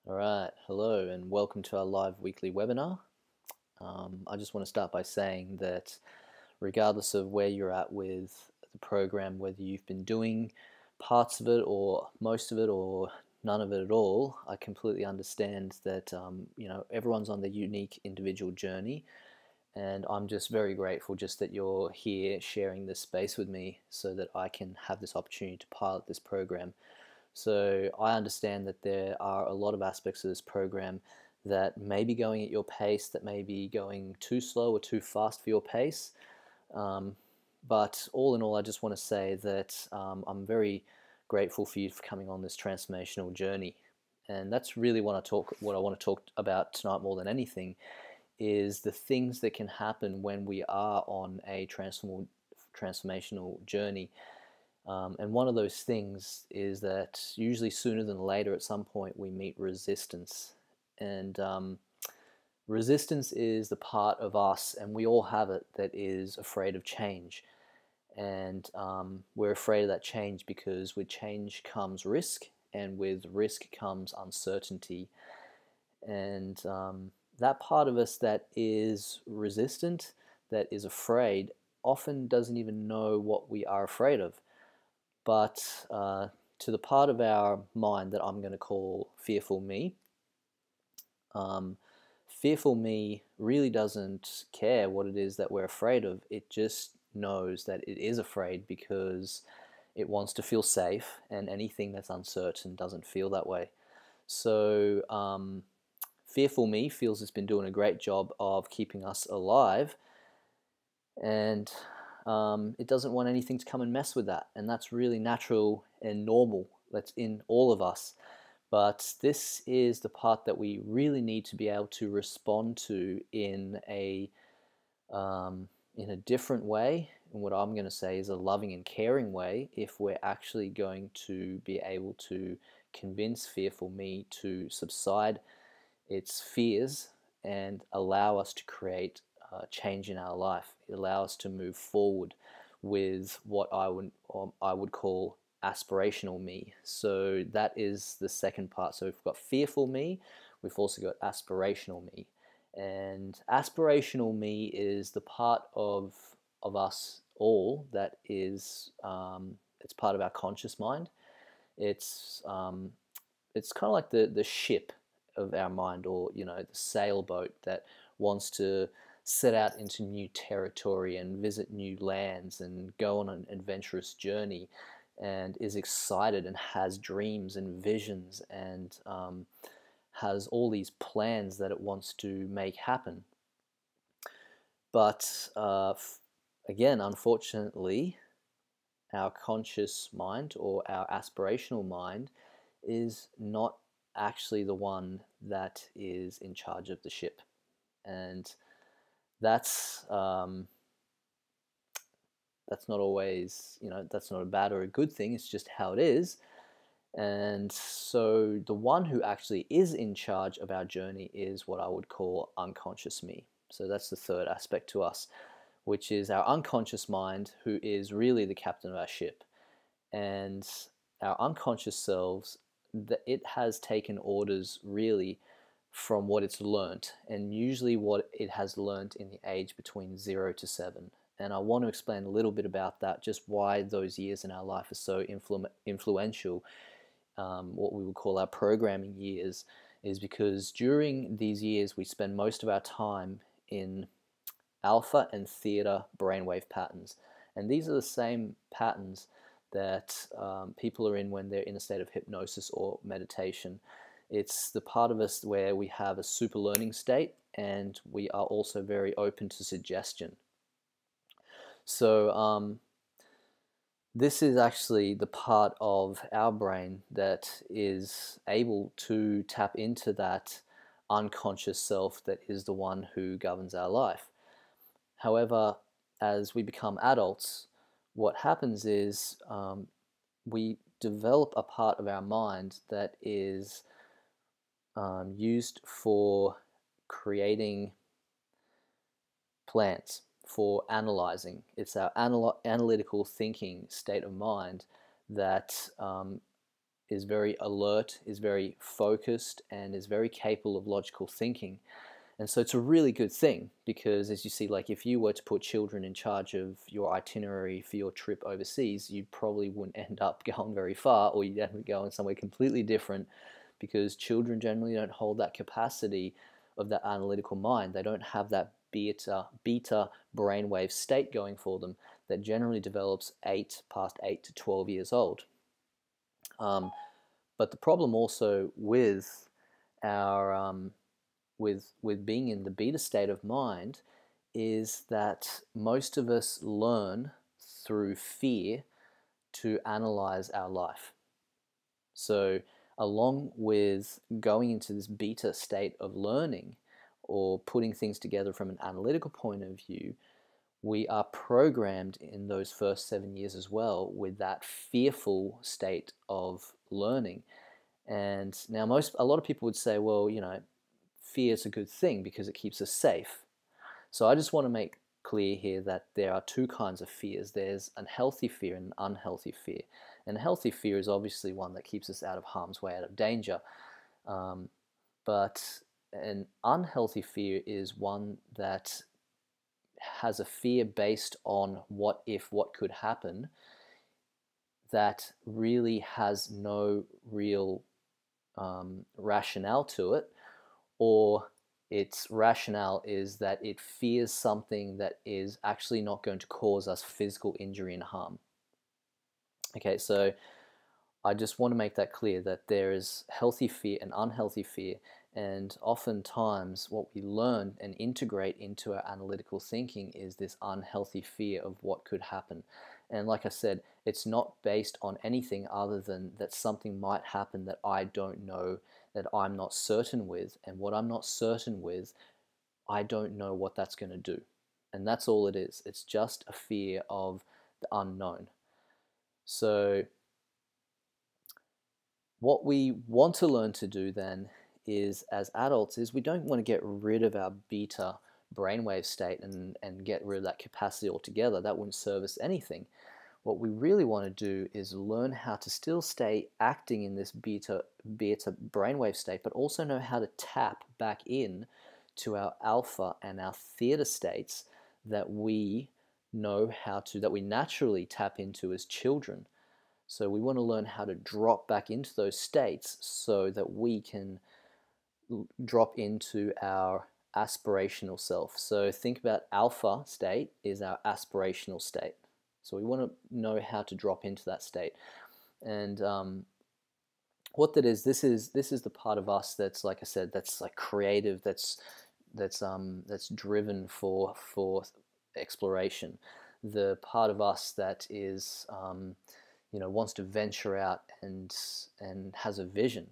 All right, hello and welcome to our live weekly webinar. I just want to start by saying that regardless of where you're at with the program, whether you've been doing parts of it or most of it or none of it at all, I completely understand that everyone's on their unique individual journey, and I'm just very grateful just that you're here sharing this space with me so that I can have this opportunity to pilot this program. So I understand that there are a lot of aspects of this program that may be going at your pace, that may be going too slow or too fast for your pace. Um, but all in all, I just want to say that I'm very grateful for you for coming on this transformational journey. And that's really what I want to talk about tonight more than anything, is the things that can happen when we are on a transformational journey. And one of those things is that usually sooner than later, at some point, we meet resistance. And resistance is the part of us, and we all have it, that is afraid of change. And we're afraid of that change because with change comes risk, and with risk comes uncertainty. And that part of us that is resistant, that is afraid, often doesn't even know what we are afraid of. But to the part of our mind that I'm going to call fearful me, um, fearful me really doesn't care what it is that we're afraid of. It just knows that it is afraid because it wants to feel safe, and anything that's uncertain doesn't feel that way. So fearful me feels it's been doing a great job of keeping us alive, and it doesn't want anything to come and mess with that. And that's really natural and normal. That's in all of us. But this is the part that we really need to be able to respond to in a different way. And what I'm going to say is a loving and caring way, if we're actually going to be able to convince fearful me to subside its fears and allow us to create change in our life. It allows us to move forward with what I would call aspirational me. So that is the second part. So we've got fearful me, we've also got aspirational me. And aspirational me is the part of us all that is it's part of our conscious mind. It's it's kind of like the ship of our mind, or the sailboat that wants to set out into new territory and visit new lands and go on an adventurous journey, and is excited and has dreams and visions, and has all these plans that it wants to make happen. But again, unfortunately, our conscious mind or our aspirational mind is not actually the one that is in charge of the ship. And that's not always, that's not a bad or a good thing. It's just how it is. And so the one who actually is in charge of our journey is what I would call unconscious me. So that's the third aspect to us, which is our unconscious mind, who is really the captain of our ship. And our unconscious selves, that it has taken orders really from what it's learnt, and usually what it has learnt in the age between 0 to 7. And I want to explain a little bit about that, just why those years in our life are so influential. What we would call our programming years is because during these years we spend most of our time in alpha and theta brainwave patterns. And these are the same patterns that people are in when they're in a state of hypnosis or meditation. It's the part of us where we have a super learning state, and we are also very open to suggestion. So this is actually the part of our brain that is able to tap into that unconscious self that is the one who governs our life. However, as we become adults, what happens is we develop a part of our mind that is used for creating plans, for analyzing. It's our analytical thinking state of mind that is very alert, is very focused, and is very capable of logical thinking. And so it's a really good thing because, as you see, like if you were to put children in charge of your itinerary for your trip overseas, you probably wouldn't end up going very far, or you'd end up going somewhere completely different, because children generally don't hold that capacity of that analytical mind. They don't have that beta brainwave state going for them that generally develops past 8 to 12 years old. But the problem also with our with being in the beta state of mind is that most of us learn through fear to analyze our life. So along with going into this beta state of learning or putting things together from an analytical point of view, we are programmed in those first 7 years as well with that fearful state of learning. And now a lot of people would say, well, fear is a good thing because it keeps us safe. So I just want to make clear here that there are two kinds of fears. There's a healthy fear and an unhealthy fear. And a healthy fear is obviously one that keeps us out of harm's way, out of danger. But an unhealthy fear is one that has a fear based on what if, what could happen, that really has no real rationale to it, or its rationale is that it fears something that is actually not going to cause us physical injury and harm. Okay, so I just want to make that clear that there is healthy fear and unhealthy fear, and oftentimes what we learn and integrate into our analytical thinking is this unhealthy fear of what could happen. And like I said, it's not based on anything other than that something might happen that I don't know, that I'm not certain with, and what I'm not certain with, I don't know what that's going to do. And that's all it is. It's just a fear of the unknown. So what we want to learn to do then is, as adults, is we don't want to get rid of our beta brainwave state and get rid of that capacity altogether. That wouldn't serve us anything. What we really want to do is learn how to still stay acting in this beta brainwave state, but also know how to tap back in to our alpha and our theta states that we that we naturally tap into as children. So we want to learn how to drop back into those states so that we can drop into our aspirational self. So think about alpha state is our aspirational state. So we want to know how to drop into that state. And what that is, this is the part of us that's, like I said, that's like creative, that's driven for exploration. The part of us that is wants to venture out and has a vision,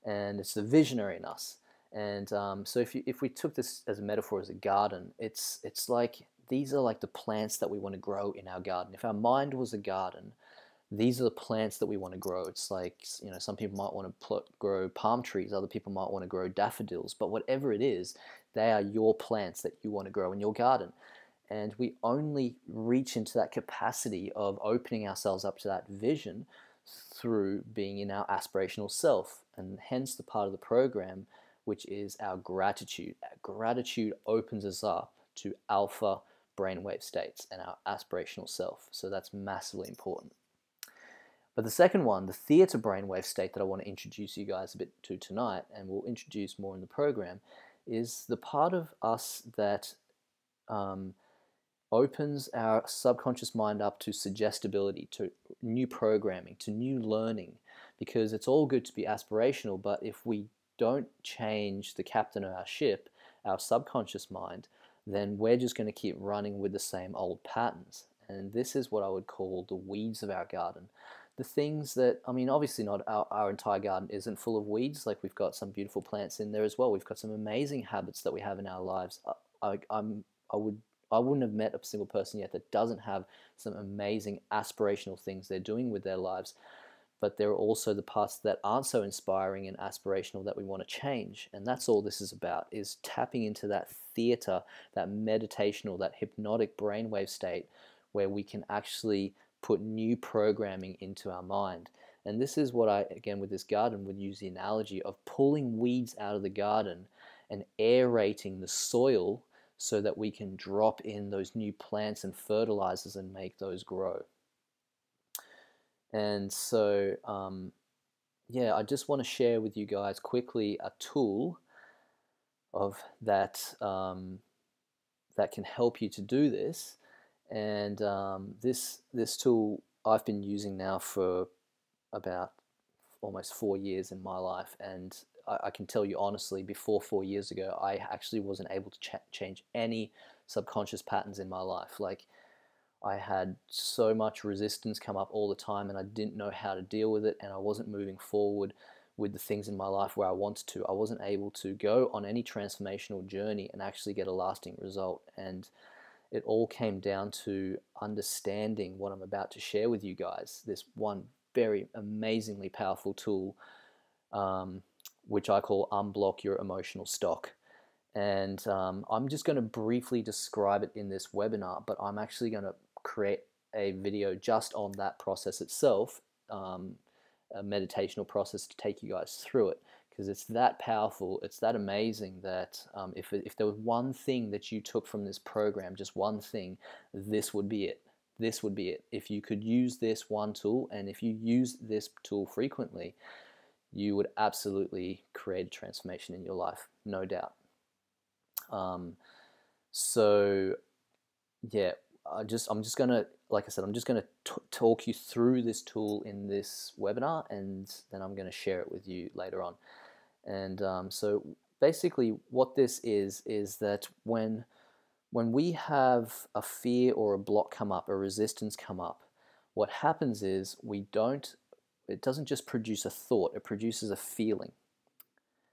and it's the visionary in us. And so if we took this as a metaphor as a garden, it's like these are like the plants that we want to grow in our garden. If our mind was a garden, these are the plants that we want to grow. It's like, some people might want to grow palm trees, other people might want to grow daffodils, but whatever it is, they are your plants that you want to grow in your garden. And we only reach into that capacity of opening ourselves up to that vision through being in our aspirational self, and hence the part of the program which is our gratitude. Gratitude opens us up to alpha brainwave states and our aspirational self. So that's massively important. But the second one, the theta brainwave state that I want to introduce you guys a bit to tonight, and we'll introduce more in the program, is the part of us that opens our subconscious mind up to suggestibility, to new programming, to new learning. Because it's all good to be aspirational, but if we don't change the captain of our ship, our subconscious mind, then we're just going to keep running with the same old patterns. And this is what I would call the weeds of our garden. The things that, obviously not our entire garden isn't full of weeds. Like, we've got some beautiful plants in there as well. We've got some amazing habits that we have in our lives. I wouldn't have met a single person yet that doesn't have some amazing aspirational things they're doing with their lives. But there are also the parts that aren't so inspiring and aspirational that we want to change. And that's all this is about, is tapping into that theta, that meditational, that hypnotic brainwave state where we can actually put new programming into our mind. And this is what I, again, with this garden, would use the analogy of pulling weeds out of the garden and aerating the soil so that we can drop in those new plants and fertilizers and make those grow. And so, yeah, I just want to share with you guys quickly a tool of that that can help you to do this. And this tool I've been using now for about almost 4 years in my life, and I can tell you honestly, before 4 years ago, I actually wasn't able to change any subconscious patterns in my life. Like, I had so much resistance come up all the time, and I didn't know how to deal with it, and I wasn't moving forward with the things in my life where I wanted to. I wasn't able to go on any transformational journey and actually get a lasting result. And it all came down to understanding what I'm about to share with you guys. This one very amazingly powerful tool, which I call Unblock Your Emotional Stock. And I'm just going to briefly describe it in this webinar, but I'm actually going to create a video just on that process itself, a meditational process to take you guys through it, because it's that powerful, it's that amazing that if there was one thing that you took from this program, just one thing, this would be it. This would be it. If you could use this one tool, and if you use this tool frequently, you would absolutely create a transformation in your life, no doubt. So yeah, I'm just gonna, like I said, I'm just gonna talk you through this tool in this webinar, and then I'm gonna share it with you later on. And so basically, what this is that when we have a fear or a block come up, a resistance come up, what happens is it doesn't just produce a thought, it produces a feeling.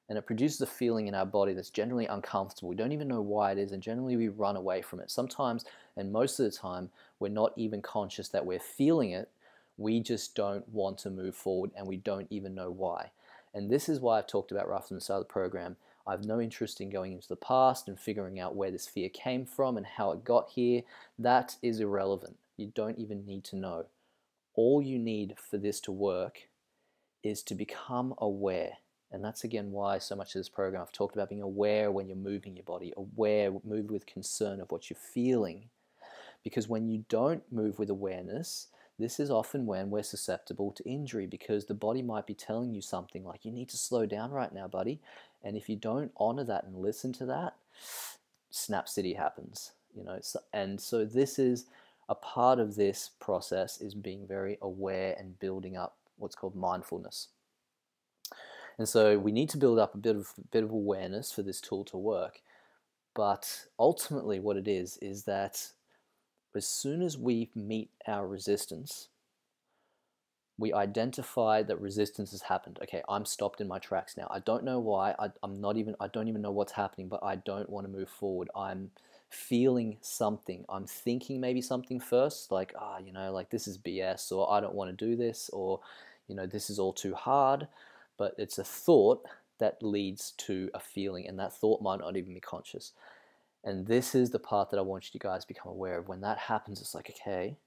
And it produces a feeling in our body that's generally uncomfortable. We don't even know why it is, and generally we run away from it. Sometimes, and most of the time, we're not even conscious that we're feeling it. We just don't want to move forward, and we don't even know why. And this is why I've talked about right from the start of the program. I have no interest in going into the past and figuring out where this fear came from and how it got here. That is irrelevant. You don't even need to know. All you need for this to work is to become aware. And that's again why so much of this program I've talked about being aware when you're moving your body, aware, move with concern of what you're feeling. Because when you don't move with awareness, this is often when we're susceptible to injury, because the body might be telling you something like, you need to slow down right now, buddy. And if you don't honor that and listen to that, snap city happens, you know. And so this is a part of this process, is being very aware and building up what's called mindfulness. And so we need to build up a bit of awareness for this tool to work. But ultimately what it is that as soon as we meet our resistance, we identify that resistance has happened. Okay, I'm stopped in my tracks now. I don't know why. I don't even know what's happening, but I don't want to move forward. I'm feeling something. I'm thinking maybe something first, like, you know, like this is BS, or I don't want to do this, or, you know, this is all too hard. But it's a thought that leads to a feeling, and that thought might not even be conscious. And this is the part that I want you guys to become aware of. When that happens, it's like, okay,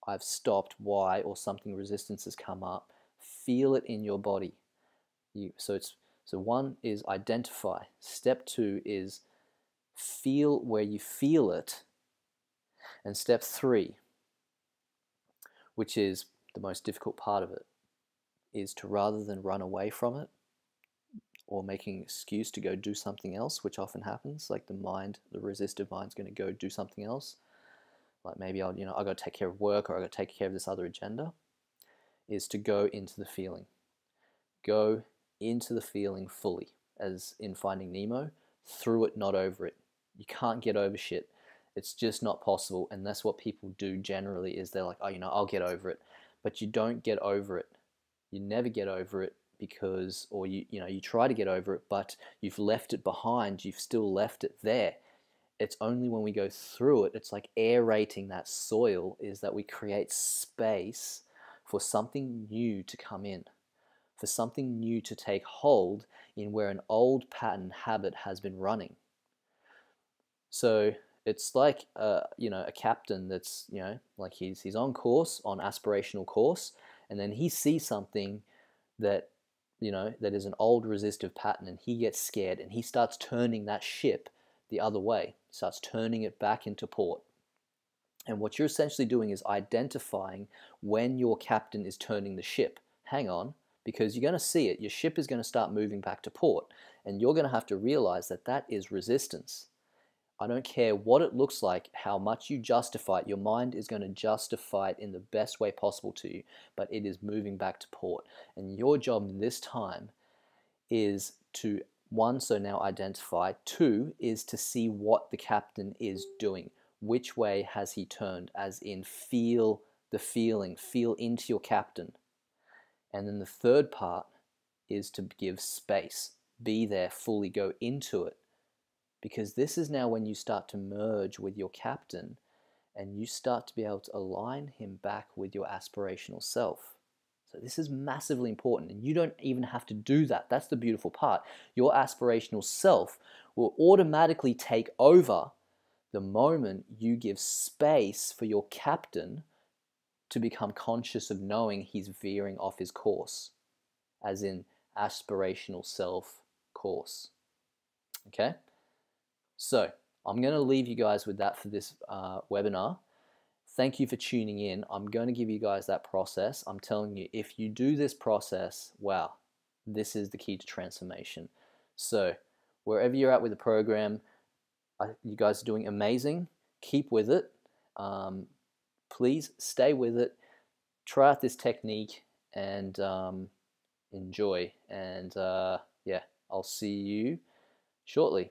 I've stopped. Why? Or something, resistance has come up. Feel it in your body. So one is identify. Step two is feel where you feel it. And step three, which is the most difficult part of it, is to, rather than run away from it or making an excuse to go do something else, which often happens, like the resistive mind's going to go do something else, like maybe I got to take care of work, or I got to take care of this other agenda, is to go into the feeling. Go into the feeling fully, as in Finding Nemo, through it, not over it. You can't get over shit. It's just not possible. And that's what people do generally, is they're like, I'll get over it. But you don't get over it. You never get over it, because, or you try to get over it, but you've left it behind. You've still left it there. It's only when we go through it, it's like aerating that soil, is that we create space for something new to come in, for something new to take hold in where an old pattern habit has been running. So it's like a captain that's, like he's on course, on aspirational course, and then he sees something that, that is an old resistive pattern, and he gets scared and he starts turning that ship the other way, starts turning it back into port. And what you're essentially doing is identifying when your captain is turning the ship. Hang on, because you're going to see it. Your ship is going to start moving back to port, and you're going to have to realize that that is resistance. I don't care what it looks like, how much you justify it. Your mind is going to justify it in the best way possible to you, but it is moving back to port. And your job this time is to, one, so now identify. Two, is to see what the captain is doing. Which way has he turned? As in, feel the feeling, feel into your captain. And then the third part is to give space. Be there, fully go into it. Because this is now when you start to merge with your captain and you start to be able to align him back with your aspirational self. So this is massively important, and you don't even have to do that. That's the beautiful part. Your aspirational self will automatically take over the moment you give space for your captain to become conscious of knowing he's veering off his course, as in aspirational self course. Okay? So I'm going to leave you guys with that for this webinar. Thank you for tuning in. I'm going to give you guys that process. I'm telling you, if you do this process, wow, this is the key to transformation. So wherever you're at with the program, you guys are doing amazing. Keep with it. Please stay with it. Try out this technique and enjoy. And yeah, I'll see you shortly.